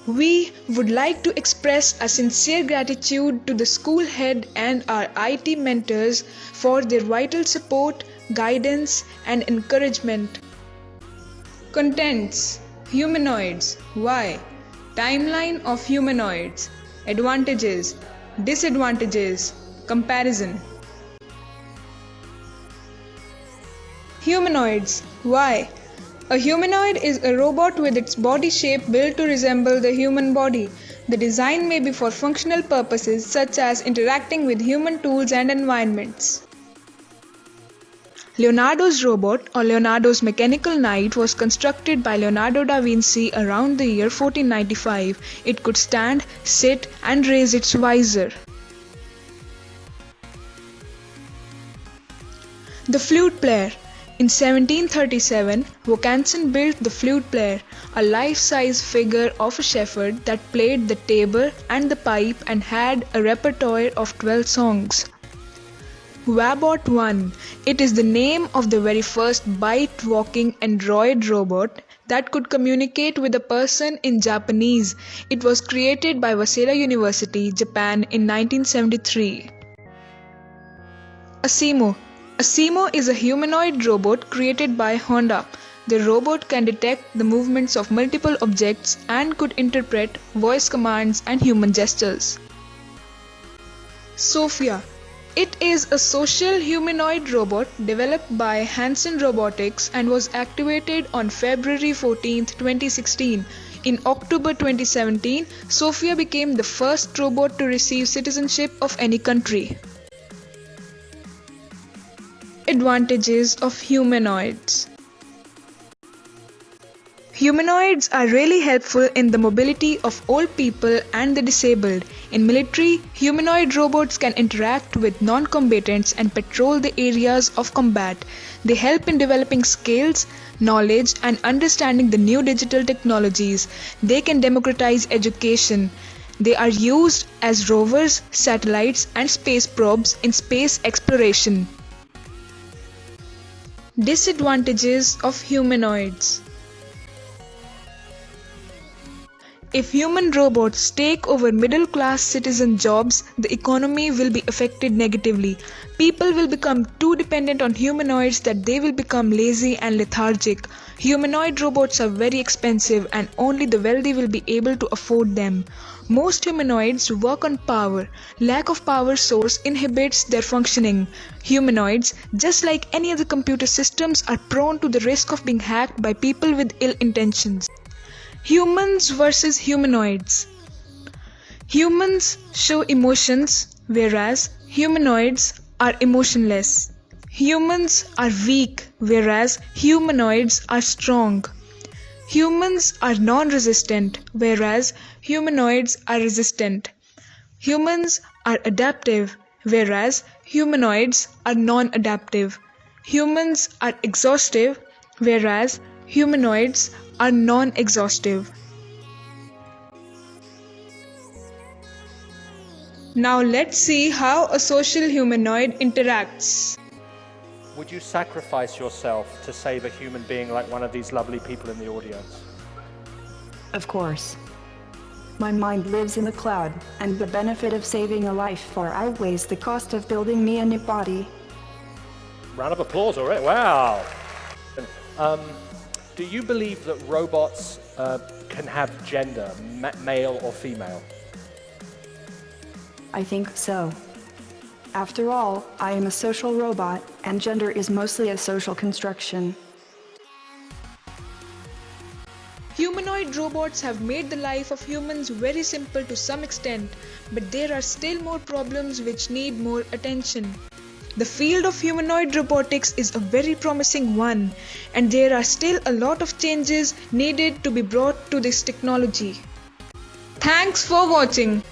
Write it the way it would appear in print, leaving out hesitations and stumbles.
We would like to express a sincere gratitude to the school head and our IT mentors for their vital support, guidance, and encouragement. Contents: Humanoids. Why? Timeline of humanoids. Advantages, disadvantages, comparison. Humanoids. Why? A humanoid is a robot with its body shape built to resemble the human body. The design may be for functional purposes such as interacting with human tools and environments. Leonardo's robot, or Leonardo's mechanical knight, was constructed by Leonardo da Vinci around the year 1495. It could stand, sit, and raise its visor. The flute player. In 1737, Vaucanson built the flute player, a life-size figure of a shepherd that played the tabor and the pipe and had a repertoire of 12 songs. Wabot 1. It is the name of the very first bite-walking android robot that could communicate with a person in Japanese. It was created by Waseda University, Japan in 1973. Asimo. Asimo is a humanoid robot created by Honda. The robot can detect the movements of multiple objects and could interpret voice commands and human gestures. Sophia. It is a social humanoid robot developed by Hanson Robotics and was activated on February 14, 2016. In October 2017, Sophia became the first robot to receive citizenship of any country. Advantages of humanoids. Humanoids are really helpful in the mobility of old people and the disabled. In military, humanoid robots can interact with non-combatants and patrol the areas of combat. They help in developing skills, knowledge, and understanding the new digital technologies. They can democratize education. They are used as rovers, satellites, and space probes in space exploration. Disadvantages of humanoids. If human robots take over middle-class citizen jobs, the economy will be affected negatively. People will become too dependent on humanoids that they will become lazy and lethargic. Humanoid robots are very expensive and only the wealthy will be able to afford them. Most humanoids work on power. Lack of power source inhibits their functioning. Humanoids, just like any other computer systems, are prone to the risk of being hacked by people with ill intentions. Humans versus humanoids. Humans show emotions, whereas humanoids are emotionless. Humans are weak, whereas humanoids are strong. Humans are non-resistant, whereas humanoids are resistant. Humans are adaptive, whereas humanoids are non-adaptive. Humans are exhaustive, whereas humanoids are non-exhaustive. Now let's see how a social humanoid interacts. Would you sacrifice yourself to save a human being like one of these lovely people in the audience? Of course. My mind lives in the cloud, and the benefit of saving a life far outweighs the cost of building me a new body. Round of applause, all right. Wow. Do you believe that robots can have gender, male or female? I think so. After all, I am a social robot, and gender is mostly a social construction. Humanoid robots have made the life of humans very simple to some extent, but there are still more problems which need more attention. The field of humanoid robotics is a very promising one, and there are still a lot of changes needed to be brought to this technology. Thanks for watching.